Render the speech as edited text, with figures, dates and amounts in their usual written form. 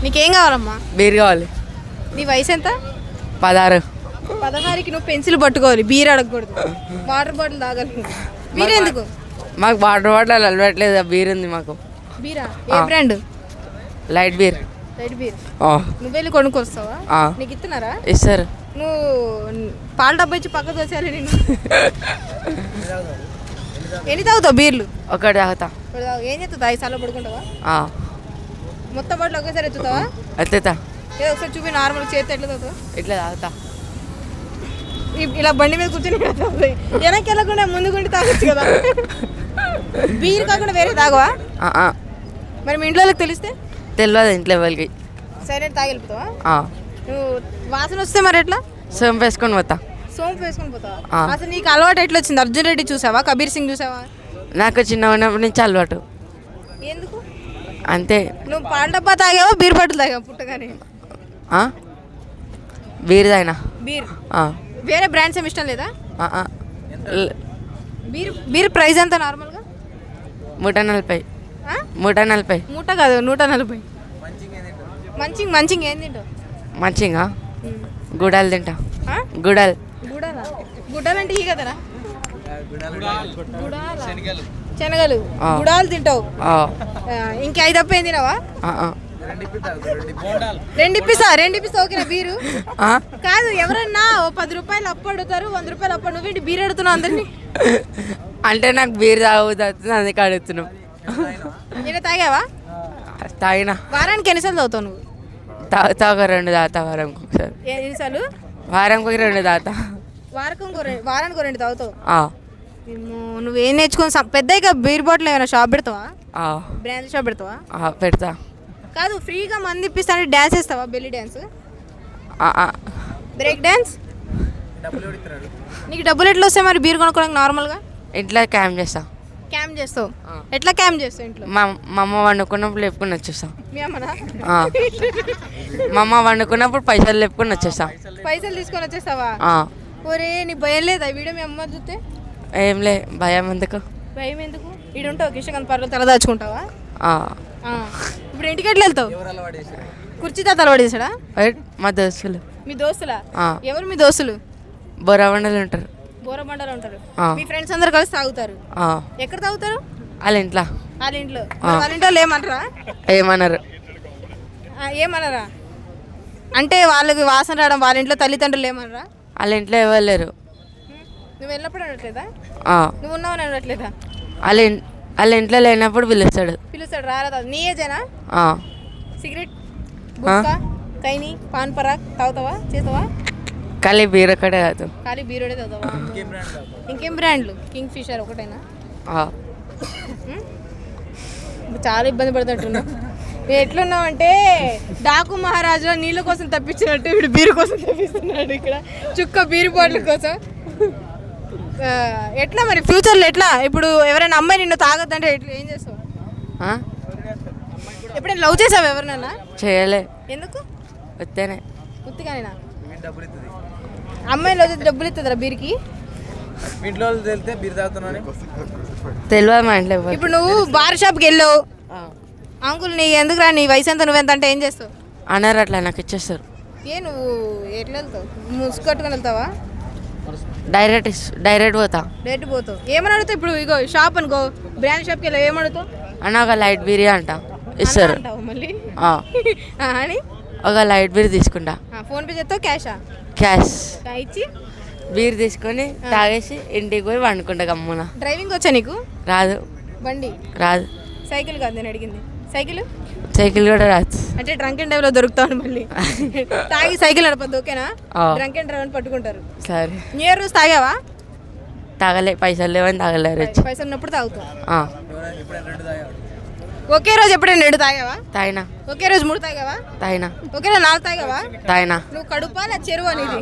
నీకేం కావాలమ్మా? బీర్ కావాలి. నీ వయసు ఎంత? 16. 16కి నువ్వు పెన్సిల్ పట్టుకోవాలి, బీర్ అడగకూడదు, వాటర్ బాటిల్ తాగాలి. బీర్ ఎందుకు? మాకు వాటర్ బాటిల్ అలవాట్లేదు, బీర్ ఉంది మాకు. బీరా ఏ brand? Light beer. Light beer నువ్వు వెళ్ళి కొనుక్కొస్తావా? నీకు ఇస్తున్నారా? ఇస్తారు. నువ్వు పాల డబ్బా ఇచ్చి పక్కకు వచ్చేయాలి. నేను ఎన్ని తాగుతావు బీర్లు? ఒకటి తాగుతా. ఏం చేస్తావు? 5 సార్లు పడుకుంటావా? మొత్తం బాటిల్ ఒకేసారి ఎత్తుతావా? ఎత్తుతా. ఏదో ఒకసారి చూపి, నార్మల్ చేతి ఎట్లా తాగుతావు? ఇట్లా తాగుతా. ఇలా బండి మీద కూర్చొని వెనక్కి వెళ్ళకుండా ముందుకుంటే తాగొచ్చు కదా. బీర్ కాకుండా వేరే తాగవా? మరి మీ ఇంట్లో వాళ్ళకి తెలిస్తే? తెలియదు ఇంట్లో వాళ్ళకి. సైలెంట్ తాగి వెళ్ళిపోతావా? నువ్వు వాసన వస్తే మరి ఎట్లా? సోంపు వేసుకొని పోతా. సోంపు వేసుకొని పోతావా? అసలు నీకు అలవాటు ఎట్లా వచ్చింది? అర్జున్ రెడ్డి చూసావా? కబీర్ సింగ్ చూసావా? నాకు చిన్న ఉన్నప్పటి నుంచి అలవాటు. ఎందుకు? అంతే. నువ్వు పాల డబ్బా తాగావా, బీర్ బాటిల్ తాగావా పుట్టగానే? బీర్ తాగినా. బీర్ వేరే బ్రాండ్స్ ఏమి ఇష్టం లేదా? బీర్ ప్రైస్ ఎంత నార్మల్గా? 140. 140. మూట కాదు, 140. మంచింగ్ ఏం తింటావు? మంచిగా గుడాలు తింటా. గుడాలు. గుడాలు అంటే ఈ కదరా? శనగలు గుడాలు తింటావు. ఇంకా 5 తప్ప ఏం తినవా? 2 ఇప్పిస్తా ఓకేనా? బీరు కాదు, ఎవరన్నా 10 రూపాయలు అప్పు అడుగుతారు, 100 రూపాయలు అప్పు. నువ్వేంటి బీర్ అడుగుతున్నావు అందరినీ? అంటే నాకు బీర్ తాగుతుంది, అందుకే అడుగుతున్నావు. నేను తాగావా? తాగినా. వారానికి ఎన్నిసార్లు తాగుతావు నువ్వు? తాగుతా, 2 తాగుతా వారంకి ఒకసారి. ఎన్నిసార్లు? వారంకి 2 తాగుతా. వారానికి 2 తాగుతావు? నువ్వేం నేర్చుకుని పెద్దగా బీర్ బాటిల్ ఏమైనా షాప్ పెడతావా? బ్రాండ్ షాప్ పెడతావా? పెడతా. కాదు, ఫ్రీగా మంది ఇప్పిస్తాను, డ్యాన్స్ వేస్తావా? Belly dance, break dance. నీకు డబ్బులు ఎట్లా వస్తాయి మరి బీర్ కొనుక్కోవడానికి? నార్మల్గా ఇంట్లో క్యాంప్ చేస్తా. క్యాంప్ చేస్తావు? ఎట్లా క్యాంప్ చేస్తావు? ఇంట్లో మా అమ్మ వండుకున్నప్పుడు లేపుకొని వచ్చేస్తా. మీ అమ్మనా? మా అమ్మ వండుకున్నప్పుడు పైసలు లేపుకొని వచ్చేస్తా. పైసలు తీసుకొని వచ్చేస్తావా? ఒరే, నీ భయం లేదా వీడియో మీ అమ్మ చూస్తే? ఏం లే, భయం ఎందుకు? భయం ఎందుకు? ఈడుంటావు కిషకాంత్ పార్లో తల దాచుకుంటావా? ఇప్పుడు ఇంటికి ఎట్లా వెళ్తావు? కుర్చీ తాత అలవాటు చేశాడా? మా దోస్తులు. మీ దోస్తులా? ఎవరు మీ దోస్తులు? బోరబండలు ఉంటారు. బోరబండలు ఉంటారు. మీ ఫ్రెండ్స్ అందరు కలిసి తాగుతారు. ఎక్కడ తాగుతారు? వాళ్ళ ఇంట్లో. వాళ్ళ ఇంట్లో ఏమనరా? ఏమనరా అంటే వాళ్ళకి వాసన రావడం, వాళ్ళ ఇంట్లో తల్లిదండ్రులు ఏమనరా? వాళ్ళ ఇంట్లో ఎవరు లేరు. నువ్వు వెళ్ళినప్పుడు అనట్లేదా? నువ్వు ఉన్నావని అనట్లేదా? వాళ్ళ ఇంట్లో లేనప్పుడు పిలుస్తాడు. రారా? నీ ఏజేనా? సిగరెట్, కైని, పాన్ పరాక్ తాగుతావా? చేస్తావా? ఖాళీ బీర్ ఒకటే కాదు. ఖాళీ బీరోడే తాగుతావా? ఇంకేం బ్రాండ్లు? కింగ్ ఫిషర్ ఒకటేనా? చాలా ఇబ్బంది పడుతుంటున్నావు. ఎట్లున్నావంటే డాకు మహారాజులో నీళ్ళ కోసం తప్పించినట్టు వీడు బీరు కోసం తప్పిస్తున్నాడు. ఇక్కడ చుక్క బీరు బాటిల్ కోసం. ఎట్లా మరి ఫ్యూచర్లో ఎట్లా? ఇప్పుడు ఎవరైనా అమ్మాయి నిన్ను తాగొద్దంటే ఎట్లా, ఏం చేస్తావు? ఎప్పుడైనా లవ్ చేసావు ఎవరినైనా? చేయలే. ఎందుకు? వస్తేనే. ఉత్తిగానేనా? అమ్మాయి లవ్ చేస్తే డబ్బులు ఇస్తుందిరా బీర్కి? తెలియదు మా ఇంట్లో. ఇప్పుడు నువ్వు బార్ షాప్కి వెళ్ళావు, అంకుల్ నీ ఎందుకు రా, నీ వయసు ఎంత, నువ్వెంత అంటే ఏం చేస్తావు? అన్నారు, అట్లా నాకు ఇచ్చేస్తారు. నువ్వు ఎట్లా వెళ్తావు? ముసుగు కట్టుకొని వెళ్తావా? డైరెక్ట్ పోతా. డైరెక్ట్ పోతావు. ఏమని అడుగుతావు? ఇప్పుడు ఇగో షాప్ అనుకో, బ్రాండ్ షాప్కి వెళ్ళావు, ఏమడుగుతావు? అన్న ఒక లైట్ బీర్ అంట, ఇస్తారు. మళ్ళీ అని ఒక లైట్ బీర్ తీసుకుంటా. ఫోన్ పే చేస్తావు? క్యాషా? క్యాష్ ఇచ్చి బీర్ తీసుకొని తాగేసి ఇంటికి పోయి వండుకుంటా గమ్మున. డ్రైవింగ్ వచ్చా నీకు? రాదు. బండి రాదు. సైకిల్ కాదు నేను అడిగింది. సైకిల్ కూడా రాదు. అంటే డ్రంక్ అండ్ డ్రైవ్ లో దొరుకుతాను మళ్ళీ. తాగి సైకిల్ నడపద్దు, ఓకేనా? డ్రంక్ అండ్ డ్రైవ్ అని పట్టుకుంటారు. సరే. న్యూ ఇయర్ రోజు తాగావా? తాగలే, పైసలు లేవని తాగలేరు. పైసలు ఉన్నప్పుడు తాగుతావు. ఒకే రోజు ఎప్పుడైనా 2 తాగావా? తాగినా. ఒకే రోజు 3 తాగావా? తాగినా. ఒకే రోజు 4 తాగావా? తాగినా. నువ్వు కడుపా నా చెరువు అనేది?